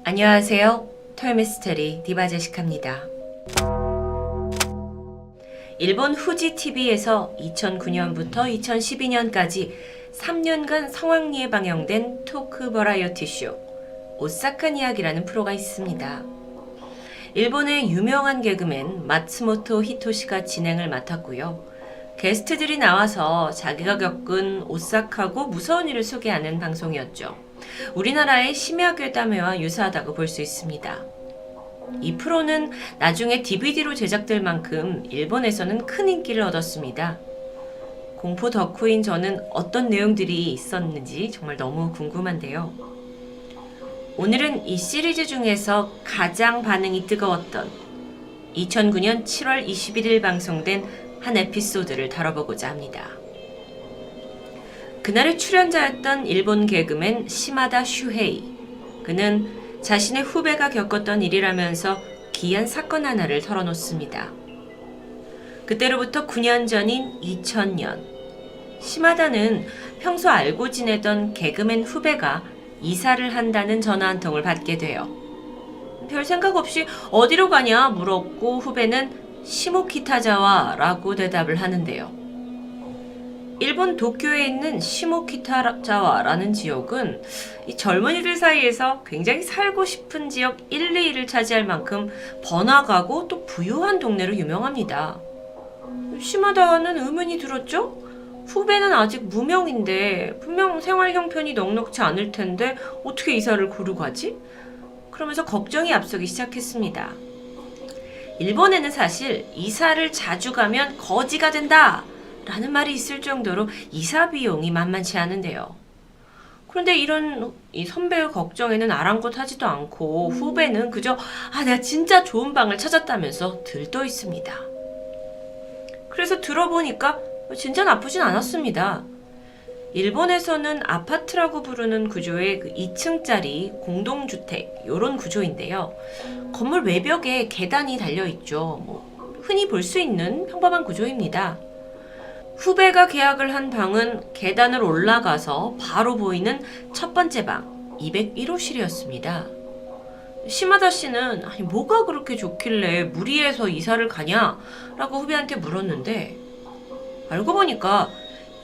안녕하세요. 토요미스테리 디바제시카입니다. 일본 후지 TV에서 2009년부터 2012년까지 3년간 성황리에 방영된 토크 버라이어티 쇼 오사칸 이야기라는 프로가 있습니다. 일본의 유명한 개그맨 마츠모토 히토시가 진행을 맡았고요. 게스트들이 나와서 자기가 겪은 오싹하고 무서운 일을 소개하는 방송이었죠. 우리나라의 심야괴담회와 유사하다고 볼 수 있습니다. 이 프로는 나중에 DVD로 제작될 만큼 일본에서는 큰 인기를 얻었습니다. 공포 덕후인 저는 어떤 내용들이 있었는지 정말 너무 궁금한데요. 오늘은 이 시리즈 중에서 가장 반응이 뜨거웠던 2009년 7월 21일 방송된 한 에피소드를 다뤄보고자 합니다. 그날의 출연자였던 일본 개그맨 시마다 슈헤이. 그는 자신의 후배가 겪었던 일이라면서 기이한 사건 하나를 털어놓습니다. 그때로부터 9년 전인 2000년. 시마다는 평소 알고 지내던 개그맨 후배가 이사를 한다는 전화 한 통을 받게 돼요. 별 생각 없이 어디로 가냐 물었고 후배는 시모키타자와 라고 대답을 하는데요. 일본 도쿄에 있는 시모키타자와라는 지역은 이 젊은이들 사이에서 굉장히 살고 싶은 지역 1, 2위를 차지할 만큼 번화가고 또 부유한 동네로 유명합니다. 시마다는 의문이 들었죠? 후배는 아직 무명인데 분명 생활 형편이 넉넉지 않을 텐데 어떻게 이사를 고르고 가지? 그러면서 걱정이 앞서기 시작했습니다. 일본에는 사실 이사를 자주 가면 거지가 된다 라는 말이 있을 정도로 이사 비용이 만만치 않은데요. 그런데 이런 이 선배의 걱정에는 아랑곳하지도 않고 후배는 그저 내가 진짜 좋은 방을 찾았다면서 들떠 있습니다. 그래서 들어보니까 진짜 나쁘진 않았습니다. 일본에서는 아파트라고 부르는 구조의 2층짜리 공동주택 이런 구조인데요. 건물 외벽에 계단이 달려있죠. 흔히 볼 수 있는 평범한 구조입니다. 후배가 계약을 한 방은 계단을 올라가서 바로 보이는 첫 번째 방 201호실이었습니다. 시마다 씨는 뭐가 그렇게 좋길래 무리해서 이사를 가냐? 라고 후배한테 물었는데 알고 보니까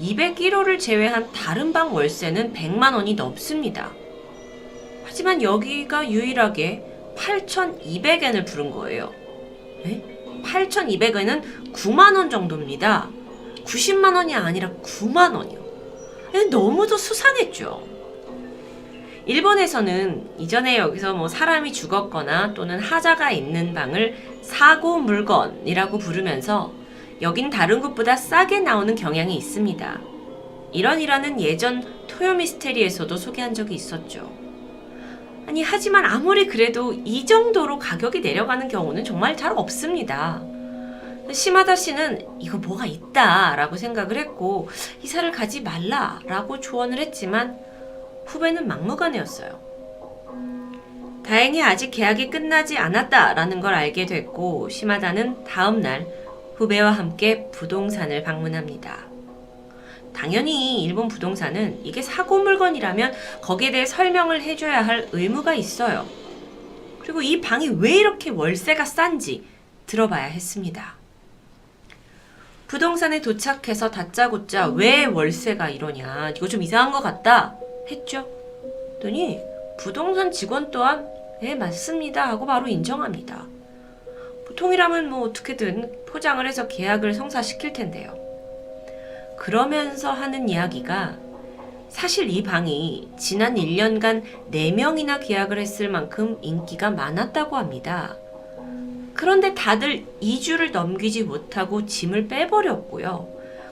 201호를 제외한 다른 방 월세는 100만 원이 넘습니다. 하지만 여기가 유일하게 8,200엔을 부른 거예요. 8,200엔은 9만 원 정도입니다. 90만 원이 아니라 9만 원이요. 너무도 수상했죠. 일본에서는 이전에 여기서 사람이 죽었거나 또는 하자가 있는 방을 사고 물건이라고 부르면서 여긴 다른 곳보다 싸게 나오는 경향이 있습니다. 이런 일화는 예전 토요미스테리에서도 소개한 적이 있었죠. 하지만 아무리 그래도 이 정도로 가격이 내려가는 경우는 정말 잘 없습니다. 시마다 씨는 이거 뭐가 있다 라고 생각을 했고 이사를 가지 말라 라고 조언을 했지만 후배는 막무가내였어요. 다행히 아직 계약이 끝나지 않았다 라는 걸 알게 됐고 시마다는 다음날 후배와 함께 부동산을 방문합니다. 당연히 일본 부동산은 이게 사고 물건이라면 거기에 대해 설명을 해줘야 할 의무가 있어요. 그리고 이 방이 왜 이렇게 월세가 싼지 들어봐야 했습니다. 부동산에 도착해서 다짜고짜 왜 월세가 이러냐, 이거 좀 이상한 것 같다 했죠. 그랬더니 부동산 직원 또한 맞습니다 하고 바로 인정합니다. 보통이라면 어떻게든 포장을 해서 계약을 성사시킬 텐데요. 그러면서 하는 이야기가 사실 이 방이 지난 1년간 4명이나 계약을 했을 만큼 인기가 많았다고 합니다. 그런데 다들 2주를 넘기지 못하고 짐을 빼버렸고요.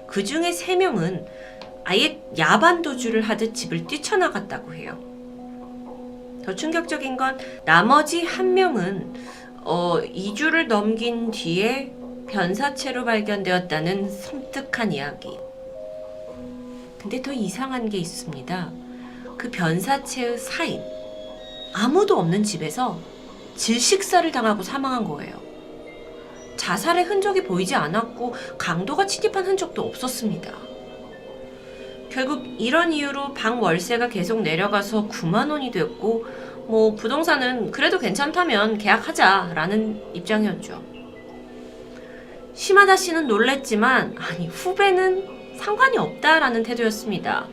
그 중에 3명은 아예 야반도주를 하듯 집을 뛰쳐나갔다고 해요. 더 충격적인 건 나머지 1명은 2주를 넘긴 뒤에 변사체로 발견되었다는 섬뜩한 이야기. 근데 더 이상한 게 있습니다. 그 변사체의 사인, 아무도 없는 집에서 질식사를 당하고 사망한 거예요. 자살의 흔적이 보이지 않았고 강도가 침입한 흔적도 없었습니다. 결국 이런 이유로 방 월세가 계속 내려가서 9만 원이 됐고 뭐 부동산은 그래도 괜찮다면 계약하자라는 입장이었죠. 시마다 씨는 놀랬지만 아니 후배는 상관이 없다라는 태도였습니다.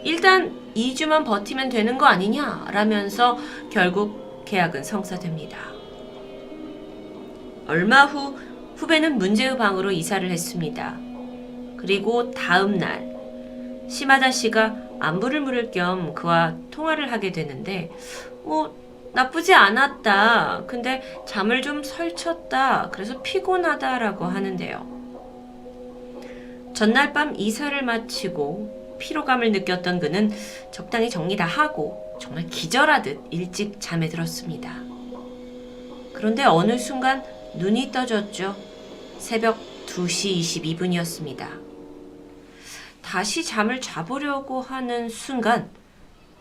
일단 2주만 버티면 되는 거 아니냐라면서 결국 계약은 성사됩니다. 얼마 후 후배는 문제의 방으로 이사를 했습니다. 그리고 다음 날 시마다 씨가 안부를 물을 겸 그와 통화를 하게 되는데 나쁘지 않았다. 근데 잠을 좀 설쳤다. 그래서 피곤하다라고 하는데요. 전날 밤 이사를 마치고 피로감을 느꼈던 그는 적당히 정리 다 하고 정말 기절하듯 일찍 잠에 들었습니다. 그런데 어느 순간 눈이 떠졌죠. 새벽 2시 22분이었습니다. 다시 잠을 자보려고 하는 순간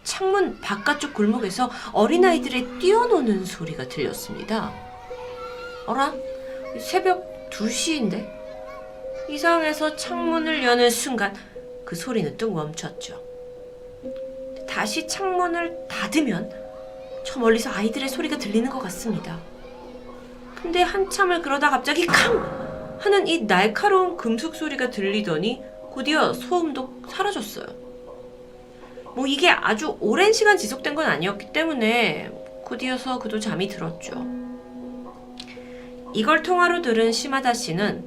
창문 바깥쪽 골목에서 어린아이들의 뛰어노는 소리가 들렸습니다. 어라? 새벽 2시인데? 이상해서 창문을 여는 순간 그 소리는 뚝 멈췄죠. 다시 창문을 닫으면 저 멀리서 아이들의 소리가 들리는 것 같습니다. 근데 한참을 그러다 갑자기 캉! 하는 이 날카로운 금속 소리가 들리더니 곧이어 소음도 사라졌어요. 이게 아주 오랜 시간 지속된 건 아니었기 때문에 곧이어서 그도 잠이 들었죠. 이걸 통화로 들은 시마다 씨는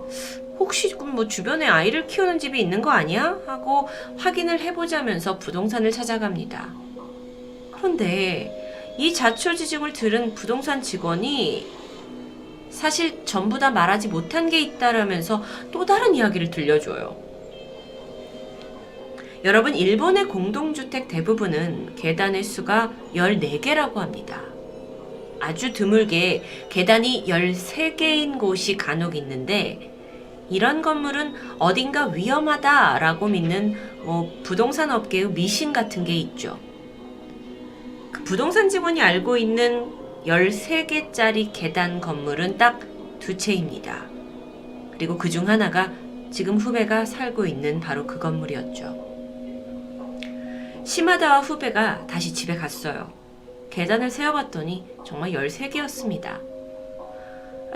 혹시 주변에 아이를 키우는 집이 있는 거 아니야? 하고 확인을 해보자면서 부동산을 찾아갑니다. 그런데 이 자초지종을 들은 부동산 직원이 사실 전부 다 말하지 못한 게 있다라면서 또 다른 이야기를 들려줘요. 여러분, 일본의 공동주택 대부분은 계단의 수가 14개라고 합니다. 아주 드물게 계단이 13개인 곳이 간혹 있는데 이런 건물은 어딘가 위험하다라고 믿는 부동산 업계의 미신 같은 게 있죠. 그 부동산 직원이 알고 있는 13개짜리 계단 건물은 딱 2채입니다. 그리고 그중 하나가 지금 후배가 살고 있는 바로 그 건물이었죠. 시마다와 후배가 다시 집에 갔어요. 계단을 세어봤더니 정말 13개였습니다.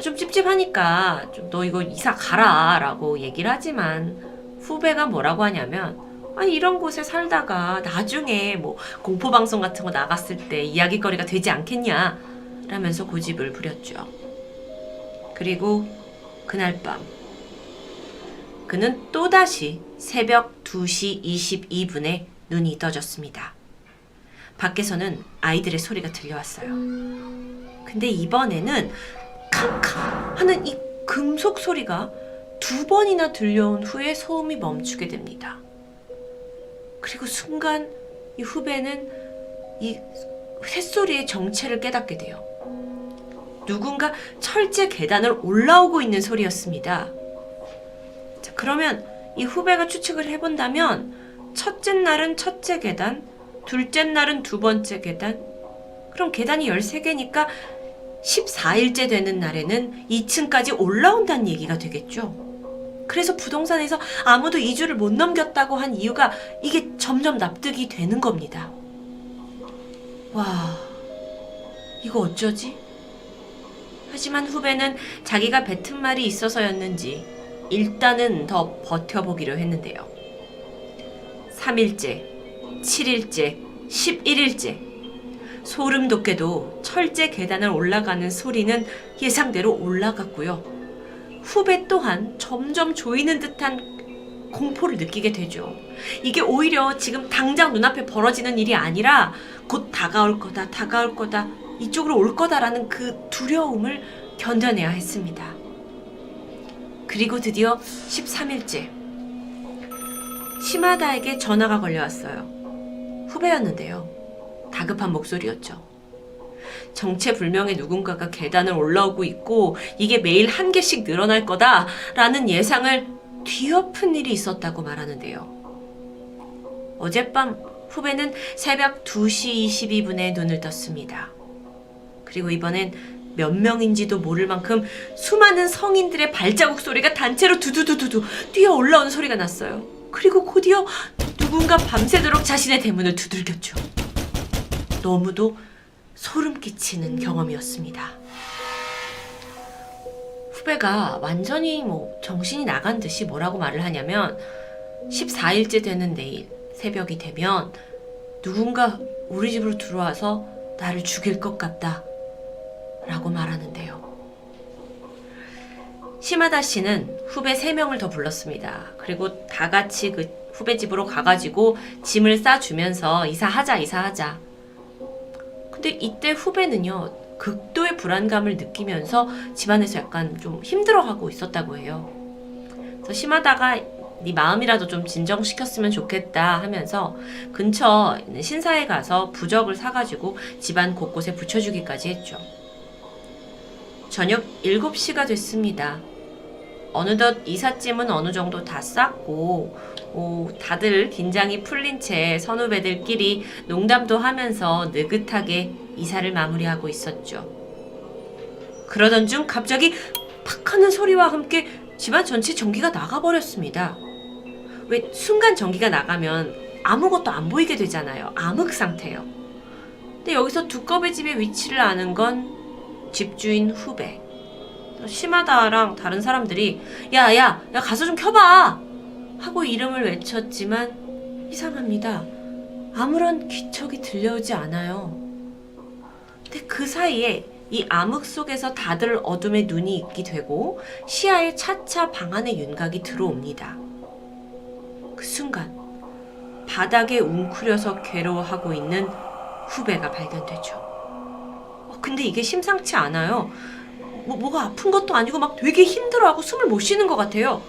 좀 찝찝하니까 너 이거 이사 가라 라고 얘기를 하지만 후배가 뭐라고 하냐면 이런 곳에 살다가 나중에 공포방송 같은 거 나갔을 때 이야기거리가 되지 않겠냐 라면서 고집을 부렸죠. 그리고 그날 밤 그는 또다시 새벽 2시 22분에 눈이 떠졌습니다. 밖에서는 아이들의 소리가 들려왔어요. 근데 이번에는 캉캉 하는 이 금속 소리가 2번이나 들려온 후에 소음이 멈추게 됩니다. 그리고 순간 이 후배는 이 쇳소리의 정체를 깨닫게 돼요. 누군가 철제 계단을 올라오고 있는 소리였습니다. 자, 그러면 이 후배가 추측을 해본다면 첫째 날은 첫째 계단, 둘째 날은 2번째 계단, 그럼 계단이 13개니까 14일째 되는 날에는 2층까지 올라온다는 얘기가 되겠죠. 그래서 부동산에서 아무도 2주를 못 넘겼다고 한 이유가 이게 점점 납득이 되는 겁니다. 와, 이거 어쩌지? 하지만 후배는 자기가 뱉은 말이 있어서였는지 일단은 더 버텨보기로 했는데요. 3일째, 7일째, 11일째 소름 돋게도 철제 계단을 올라가는 소리는 예상대로 올라갔고요. 후배 또한 점점 조이는 듯한 공포를 느끼게 되죠. 이게 오히려 지금 당장 눈앞에 벌어지는 일이 아니라 곧 다가올 거다, 이쪽으로 올 거다라는 그 두려움을 견뎌내야 했습니다. 그리고 드디어 13일째 시마다에게 전화가 걸려왔어요. 후배였는데요. 다급한 목소리였죠. 정체불명의 누군가가 계단을 올라오고 있고 이게 매일 1개씩 늘어날 거다라는 예상을 뒤엎은 일이 있었다고 말하는데요. 어젯밤 후배는 새벽 2시 22분에 눈을 떴습니다. 그리고 이번엔 몇 명인지도 모를 만큼 수많은 성인들의 발자국 소리가 단체로 두두두두두 뛰어 올라오는 소리가 났어요. 그리고 곧이어 누군가 밤새도록 자신의 대문을 두들겼죠. 너무도 소름 끼치는 경험이었습니다. 후배가 완전히 정신이 나간 듯이 뭐라고 말을 하냐면 14일째 되는 내일 새벽이 되면 누군가 우리 집으로 들어와서 나를 죽일 것 같다 라고 말하는데요. 시마다 씨는 후배 3명을 더 불렀습니다. 그리고 다 같이 그 후배 집으로 가가지고 짐을 싸주면서 이사하자. 근데 이때 후배는요, 극도의 불안감을 느끼면서 집안에서 약간 좀 힘들어하고 있었다고 해요. 그래서 시마다가 네 마음이라도 좀 진정시켰으면 좋겠다 하면서 근처 있는 신사에 가서 부적을 사가지고 집안 곳곳에 붙여주기까지 했죠. 저녁 7시가 됐습니다. 어느덧 이삿짐은 어느 정도 다 쌌고 다들 긴장이 풀린 채 선후배들끼리 농담도 하면서 느긋하게 이사를 마무리하고 있었죠. 그러던 중 갑자기 팍 하는 소리와 함께 집안 전체 전기가 나가버렸습니다. 왜 순간 전기가 나가면 아무것도 안 보이게 되잖아요. 암흑 상태예요. 근데 여기서 두꺼비 집의 위치를 아는 건 집주인 후배. 시마다랑 다른 사람들이 야 가서 좀 켜봐 하고 이름을 외쳤지만 이상합니다. 아무런 기척이 들려오지 않아요. 근데 그 사이에 이 암흑 속에서 다들 어둠에 눈이 익게 되고 시야에 차차 방 안의 윤곽이 들어옵니다. 그 순간 바닥에 웅크려서 괴로워하고 있는 후배가 발견되죠. 근데 이게 심상치 않아요. 뭐가 아픈 것도 아니고 막 되게 힘들어하고 숨을 못 쉬는 것 같아요.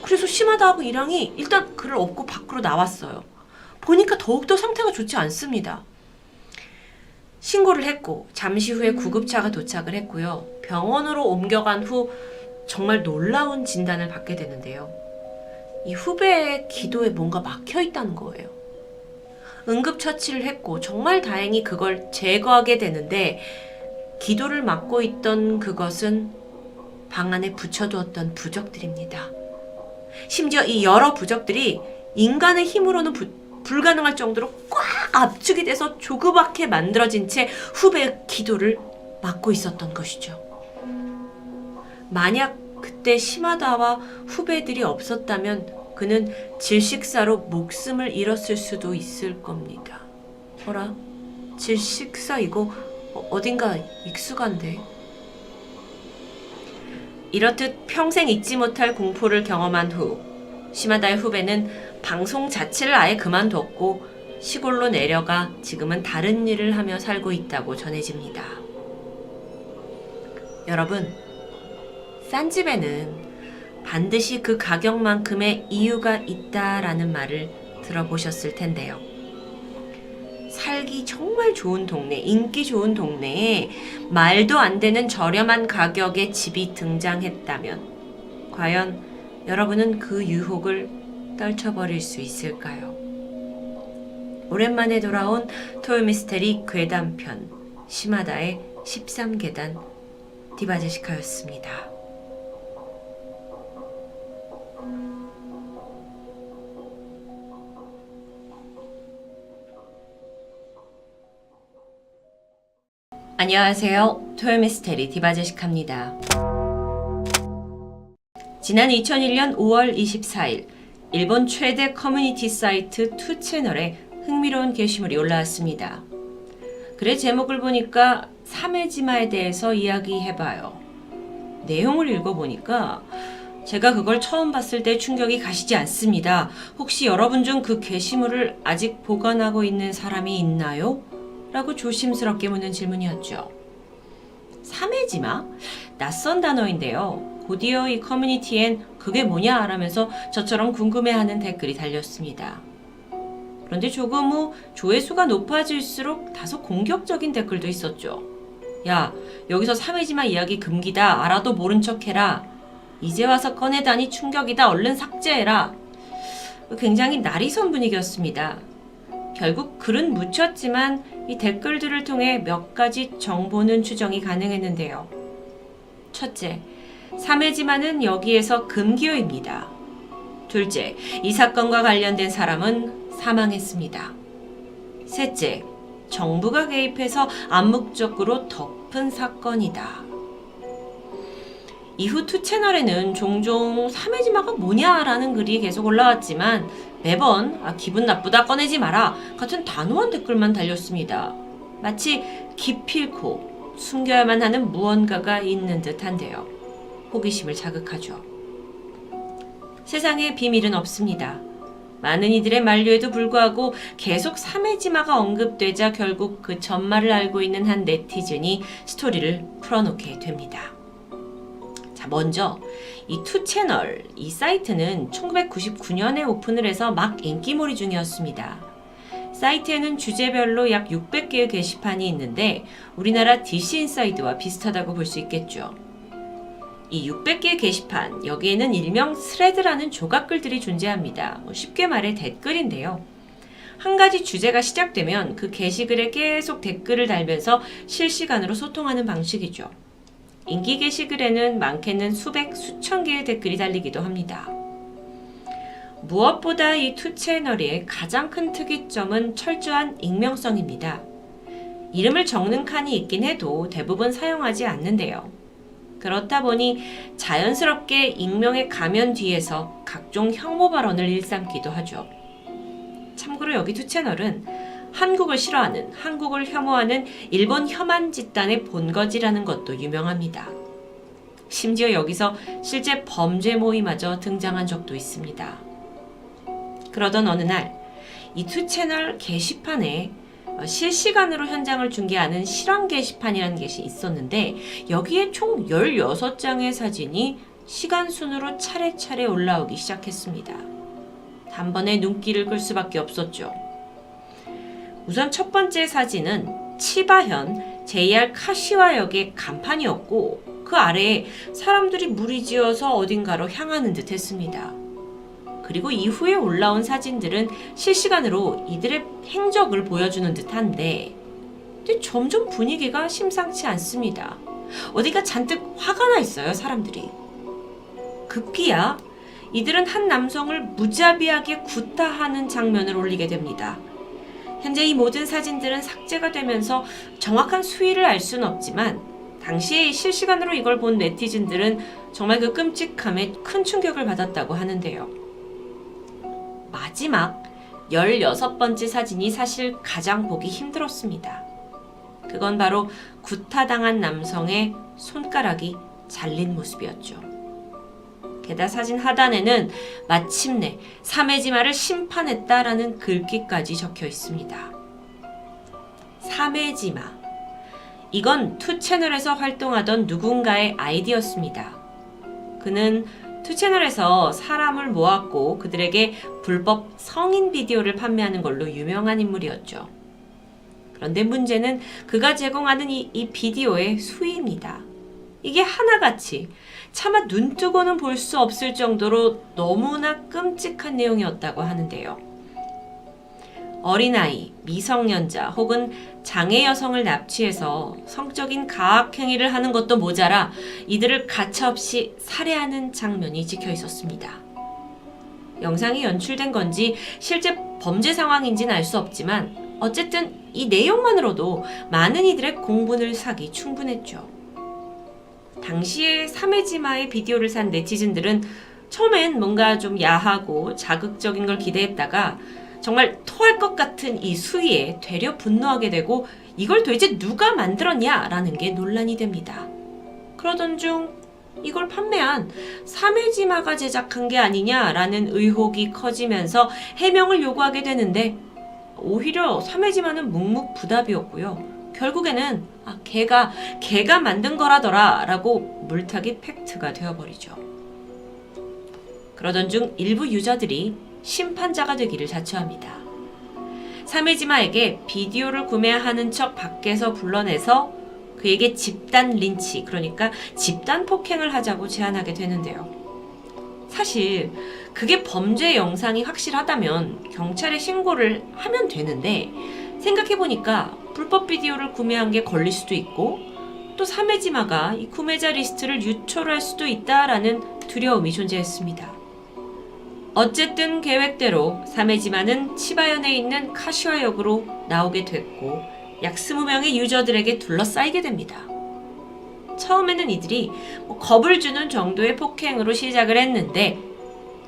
그래서 시마다하고 이랑이 일단 그를 업고 밖으로 나왔어요. 보니까 더욱더 상태가 좋지 않습니다. 신고를 했고 잠시 후에 구급차가 도착을 했고요. 병원으로 옮겨간 후 정말 놀라운 진단을 받게 되는데요. 이 후배의 기도에 뭔가 막혀 있다는 거예요. 응급처치를 했고 정말 다행히 그걸 제거하게 되는데 기도를 막고 있던 그것은 방 안에 붙여두었던 부적들입니다. 심지어 이 여러 부적들이 인간의 힘으로는 불가능할 정도로 꽉 압축이 돼서 조그맣게 만들어진 채 후배의 기도를 막고 있었던 것이죠. 만약 그때 시마다와 후배들이 없었다면 그는 질식사로 목숨을 잃었을 수도 있을 겁니다. 어라? 질식사 이거 어딘가 익숙한데. 이렇듯 평생 잊지 못할 공포를 경험한 후 시마다의 후배는 방송 자체를 아예 그만뒀고 시골로 내려가 지금은 다른 일을 하며 살고 있다고 전해집니다. 여러분, 싼 집에는 반드시 그 가격만큼의 이유가 있다라는 말을 들어보셨을 텐데요. 살기 정말 좋은 동네, 인기 좋은 동네에 말도 안 되는 저렴한 가격의 집이 등장했다면 과연 여러분은 그 유혹을 떨쳐버릴 수 있을까요? 오랜만에 돌아온 토요미스테리 괴담편 시마다의 13계단 디바제시카였습니다. 안녕하세요. 토요미스테리 디바제시카입니다. 지난 2001년 5월 24일 일본 최대 커뮤니티 사이트 2채널에 흥미로운 게시물이 올라왔습니다. 글의 제목을 보니까 사메지마에 대해서 이야기해봐요. 내용을 읽어보니까 제가 그걸 처음 봤을 때 충격이 가시지 않습니다. 혹시 여러분 중 그 게시물을 아직 보관하고 있는 사람이 있나요? 라고 조심스럽게 묻는 질문이었죠. 사메지마? 낯선 단어인데요. 곧이어 이 커뮤니티엔 그게 뭐냐 라면서 저처럼 궁금해하는 댓글이 달렸습니다. 그런데 조금 후 조회수가 높아질수록 다소 공격적인 댓글도 있었죠. 야, 여기서 사메지마 이야기 금기다. 알아도 모른 척해라. 이제 와서 꺼내다니 충격이다. 얼른 삭제해라. 굉장히 날이선 분위기였습니다. 결국 글은 묻혔지만 이 댓글들을 통해 몇 가지 정보는 추정이 가능했는데요. 첫째, 사메지마는 여기에서 금기어입니다. 둘째, 이 사건과 관련된 사람은 사망했습니다. 셋째, 정부가 개입해서 암묵적으로 덮은 사건이다. 이후 투채널에는 종종 사메지마가 뭐냐라는 글이 계속 올라왔지만 매번 기분 나쁘다 꺼내지 마라 같은 단호한 댓글만 달렸습니다. 마치 기필코 숨겨야만 하는 무언가가 있는 듯한데요. 호기심을 자극하죠. 세상에 비밀은 없습니다. 많은 이들의 만류에도 불구하고 계속 사메지마가 언급되자 결국 그 전말을 알고 있는 한 네티즌이 스토리를 풀어놓게 됩니다. 자, 먼저 이 투채널, 이 사이트는 1999년에 오픈을 해서 막 인기몰이 중이었습니다. 사이트에는 주제별로 약 600개의 게시판이 있는데 우리나라 DC인사이드와 비슷하다고 볼 수 있겠죠. 이 600개의 게시판, 여기에는 일명 스레드라는 조각글들이 존재합니다. 쉽게 말해 댓글인데요. 한 가지 주제가 시작되면 그 게시글에 계속 댓글을 달면서 실시간으로 소통하는 방식이죠. 인기 게시글에는 많게는 수백, 수천 개의 댓글이 달리기도 합니다. 무엇보다 이 투채널의 가장 큰 특이점은 철저한 익명성입니다. 이름을 적는 칸이 있긴 해도 대부분 사용하지 않는데요. 그렇다 보니 자연스럽게 익명의 가면 뒤에서 각종 혐오 발언을 일삼기도 하죠. 참고로 여기 투채널은 한국을 싫어하는, 한국을 혐오하는 일본 혐한 집단의 본거지라는 것도 유명합니다. 심지어 여기서 실제 범죄 모임마저 등장한 적도 있습니다. 그러던 어느 날, 이 투채널 게시판에 실시간으로 현장을 중계하는 실황 게시판이라는 것이 있었는데 여기에 총 16장의 사진이 시간 순으로 차례차례 올라오기 시작했습니다. 단번에 눈길을 끌 수밖에 없었죠. 우선 첫 번째 사진은 치바현 JR 카시와역의 간판이었고 그 아래에 사람들이 무리지어서 어딘가로 향하는 듯 했습니다. 그리고 이후에 올라온 사진들은 실시간으로 이들의 행적을 보여주는 듯한데 근데 점점 분위기가 심상치 않습니다. 어디가 잔뜩 화가 나 있어요, 사람들이. 급기야 이들은 한 남성을 무자비하게 구타하는 장면을 올리게 됩니다. 현재 이 모든 사진들은 삭제가 되면서 정확한 수위를 알 수는 없지만 당시에 실시간으로 이걸 본 네티즌들은 정말 그 끔찍함에 큰 충격을 받았다고 하는데요. 마지막 16번째 사진이 사실 가장 보기 힘들었습니다. 그건 바로 구타당한 남성의 손가락이 잘린 모습이었죠. 게다가 사진 하단에는 마침내 사메지마를 심판했다라는 글귀까지 적혀 있습니다. 사메지마. 이건 투채널에서 활동하던 누군가의 아이디였습니다. 그는 투채널에서 사람을 모았고 그들에게 불법 성인 비디오를 판매하는 걸로 유명한 인물이었죠. 그런데 문제는 그가 제공하는 이 비디오의 수위입니다. 이게 하나같이 차마 눈뜨고는 볼 수 없을 정도로 너무나 끔찍한 내용이었다고 하는데요. 어린아이, 미성년자 혹은 장애 여성을 납치해서 성적인 가학행위를 하는 것도 모자라 이들을 가차없이 살해하는 장면이 찍혀 있었습니다. 영상이 연출된 건지 실제 범죄 상황인지는 알 수 없지만 어쨌든 이 내용만으로도 많은 이들의 공분을 사기 충분했죠. 당시에 사메지마의 비디오를 산 네티즌들은 처음엔 뭔가 좀 야하고 자극적인 걸 기대했다가 정말 토할 것 같은 이 수위에 되려 분노하게 되고 이걸 도대체 누가 만들었냐라는 게 논란이 됩니다. 그러던 중 이걸 판매한 사메지마가 제작한 게 아니냐라는 의혹이 커지면서 해명을 요구하게 되는데 오히려 사메지마는 묵묵부답이었고요. 결국에는 걔가 만든 거라더라 라고 물타기 팩트가 되어버리죠. 그러던 중 일부 유저들이 심판자가 되기를 자처합니다. 사메지마에게 비디오를 구매하는 척 밖에서 불러내서 그에게 집단 린치, 그러니까 집단 폭행을 하자고 제안하게 되는데요. 사실 그게 범죄 영상이 확실하다면 경찰에 신고를 하면 되는데 생각해보니까 불법 비디오를 구매한 게 걸릴 수도 있고 또 사메지마가 이 구매자 리스트를 유초를 할 수도 있다라는 두려움이 존재했습니다. 어쨌든 계획대로 사메지마는 치바현에 있는 카시와역으로 나오게 됐고 약 20명의 유저들에게 둘러싸이게 됩니다. 처음에는 이들이 겁을 주는 정도의 폭행으로 시작을 했는데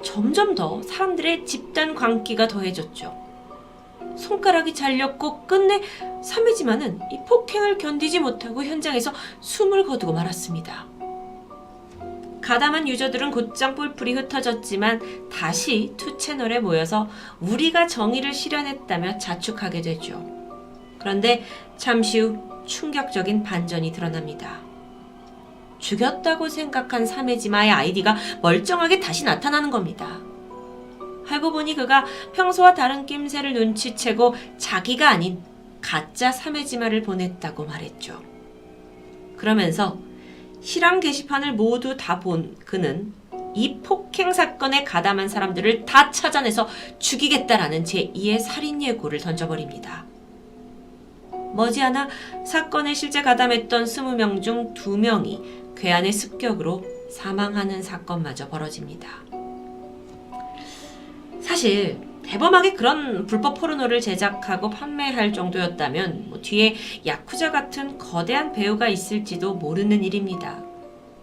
점점 더 사람들의 집단 광기가 더해졌죠. 손가락이 잘렸고 끝내 사메지마는 이 폭행을 견디지 못하고 현장에서 숨을 거두고 말았습니다. 가담한 유저들은 곧장 뿔뿔이 흩어졌지만 다시 투 채널에 모여서 우리가 정의를 실현했다며 자축하게 되죠. 그런데 잠시 후 충격적인 반전이 드러납니다. 죽였다고 생각한 사메지마의 아이디가 멀쩡하게 다시 나타나는 겁니다. 알고 보니 그가 평소와 다른 낌새를 눈치채고 자기가 아닌 가짜 사메지마를 보냈다고 말했죠. 그러면서 실황 게시판을 모두 다 본 그는 이 폭행 사건에 가담한 사람들을 다 찾아내서 죽이겠다라는 제2의 살인 예고를 던져버립니다. 머지않아 사건에 실제 가담했던 20명 중 2명이 괴한의 습격으로 사망하는 사건마저 벌어집니다. 사실 대범하게 그런 불법 포르노를 제작하고 판매할 정도였다면 뒤에 야쿠자 같은 거대한 배우가 있을지도 모르는 일입니다.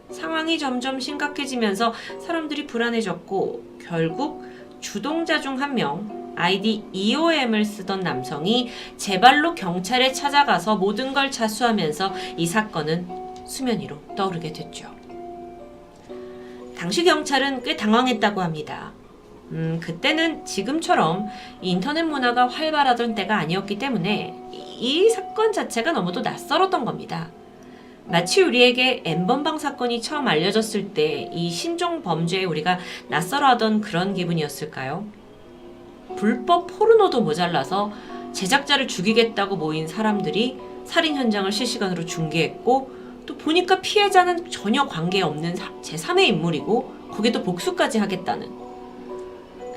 상황이 점점 심각해지면서 사람들이 불안해졌고 결국 주동자 중 한 명 아이디 EOM을 쓰던 남성이 제 발로 경찰에 찾아가서 모든 걸 자수하면서 이 사건은 수면 위로 떠오르게 됐죠. 당시 경찰은 꽤 당황했다고 합니다. 그때는 지금처럼 인터넷 문화가 활발하던 때가 아니었기 때문에 이 사건 자체가 너무도 낯설었던 겁니다. 마치 우리에게 N번방 사건이 처음 알려졌을 때 이 신종 범죄에 우리가 낯설어하던 그런 기분이었을까요? 불법 포르노도 모자라서 제작자를 죽이겠다고 모인 사람들이 살인 현장을 실시간으로 중계했고 또 보니까 피해자는 전혀 관계없는 제3의 인물이고 거기에 또 복수까지 하겠다는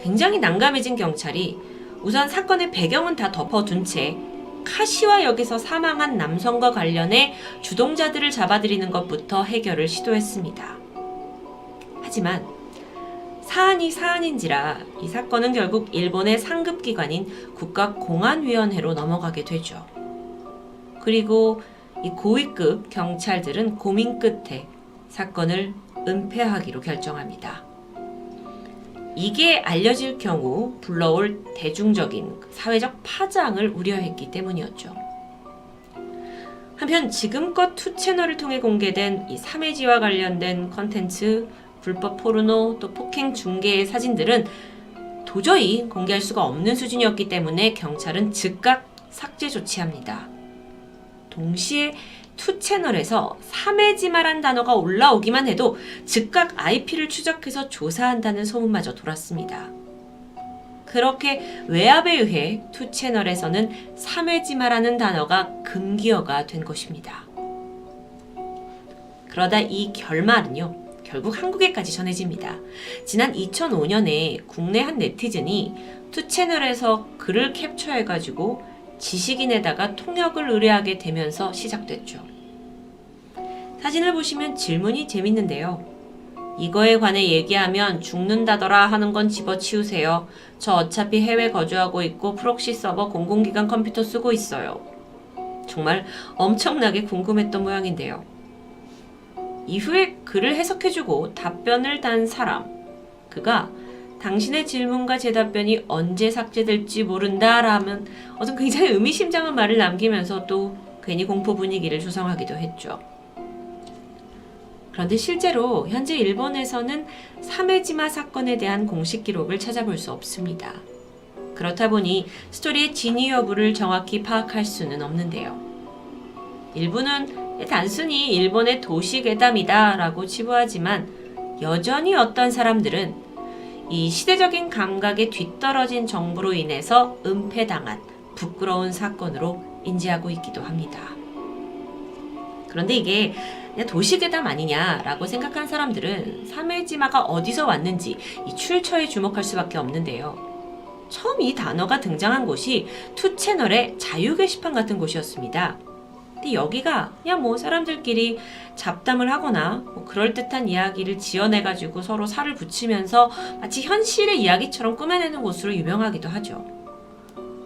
굉장히 난감해진 경찰이 우선 사건의 배경은 다 덮어둔 채 카시와 역에서 사망한 남성과 관련해 주동자들을 잡아들이는 것부터 해결을 시도했습니다. 하지만 사안이 사안인지라 이 사건은 결국 일본의 상급기관인 국가공안위원회로 넘어가게 되죠. 그리고 이 고위급 경찰들은 고민 끝에 사건을 은폐하기로 결정합니다. 이게 알려질 경우 불러올 대중적인 사회적 파장을 우려했기 때문이었죠. 한편 지금껏 투 채널을 통해 공개된 이 사메지와 관련된 컨텐츠, 불법 포르노, 또 폭행 중계의 사진들은 도저히 공개할 수가 없는 수준이었기 때문에 경찰은 즉각 삭제 조치합니다. 동시에 투 채널에서 사메지마란 단어가 올라오기만 해도 즉각 IP를 추적해서 조사한다는 소문마저 돌았습니다. 그렇게 외압에 의해 투 채널에서는 사메지마라는 단어가 금기어가 된 것입니다. 그러다 이 결말은요, 결국 한국에까지 전해집니다. 지난 2005년에 국내 한 네티즌이 투 채널에서 글을 캡처해가지고 지식인에다가 통역을 의뢰하게 되면서 시작됐죠. 사진을 보시면 질문이 재밌는데요. 이거에 관해 얘기하면 죽는다더라 하는 건 집어치우세요. 저 어차피 해외 거주하고 있고 프록시 서버 공공기관 컴퓨터 쓰고 있어요. 정말 엄청나게 궁금했던 모양인데요. 이후에 글을 해석해주고 답변을 단 사람, 그가 당신의 질문과 제 답변이 언제 삭제될지 모른다라면 어떤 굉장히 의미심장한 말을 남기면서 또 괜히 공포 분위기를 조성하기도 했죠. 그런데 실제로 현재 일본에서는 사메지마 사건에 대한 공식 기록을 찾아볼 수 없습니다. 그렇다 보니 스토리의 진위 여부를 정확히 파악할 수는 없는데요. 일부는 단순히 일본의 도시괴담이다 라고 치부하지만 여전히 어떤 사람들은 이 시대적인 감각에 뒤떨어진 정부로 인해서 은폐당한 부끄러운 사건으로 인지하고 있기도 합니다. 그런데 이게 그냥 도시괴담 아니냐라고 생각한 사람들은 사메지마가 어디서 왔는지 이 출처에 주목할 수밖에 없는데요. 처음 이 단어가 등장한 곳이 투 채널의 자유 게시판 같은 곳이었습니다. 근데 여기가 그냥 사람들끼리 잡담을 하거나 그럴듯한 이야기를 지어내가지고 서로 살을 붙이면서 마치 현실의 이야기처럼 꾸며내는 곳으로 유명하기도 하죠.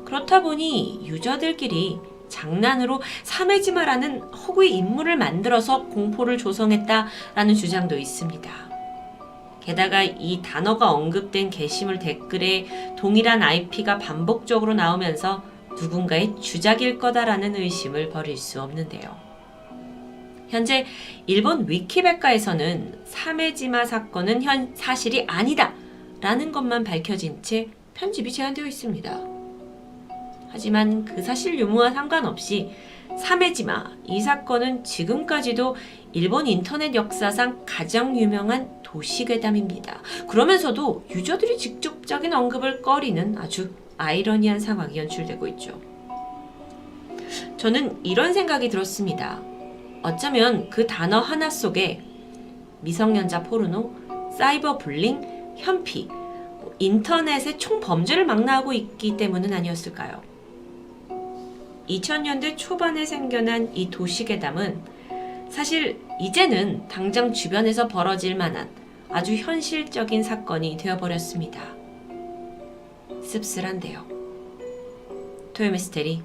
그렇다 보니 유저들끼리 장난으로 사메지마라는 허구의 인물을 만들어서 공포를 조성했다라는 주장도 있습니다. 게다가 이 단어가 언급된 게시물 댓글에 동일한 IP가 반복적으로 나오면서 누군가의 주작일 거다라는 의심을 버릴 수 없는데요. 현재 일본 위키백과에서는 사메지마 사건은 사실이 아니다 라는 것만 밝혀진 채 편집이 제한되어 있습니다. 하지만 그 사실 유무와 상관없이 사메지마 이 사건은 지금까지도 일본 인터넷 역사상 가장 유명한 도시괴담입니다. 그러면서도 유저들이 직접적인 언급을 꺼리는 아주 아이러니한 상황이 연출되고 있죠. 저는 이런 생각이 들었습니다. 어쩌면 그 단어 하나 속에 미성년자 포르노, 사이버 불링, 현피, 인터넷의 총범죄를 망라하고 있기 때문은 아니었을까요? 2000년대 초반에 생겨난 이 도시괴담은 사실 이제는 당장 주변에서 벌어질 만한 아주 현실적인 사건이 되어버렸습니다. 씁쓸한데요. 토요미스테리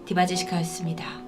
디바제시카였습니다.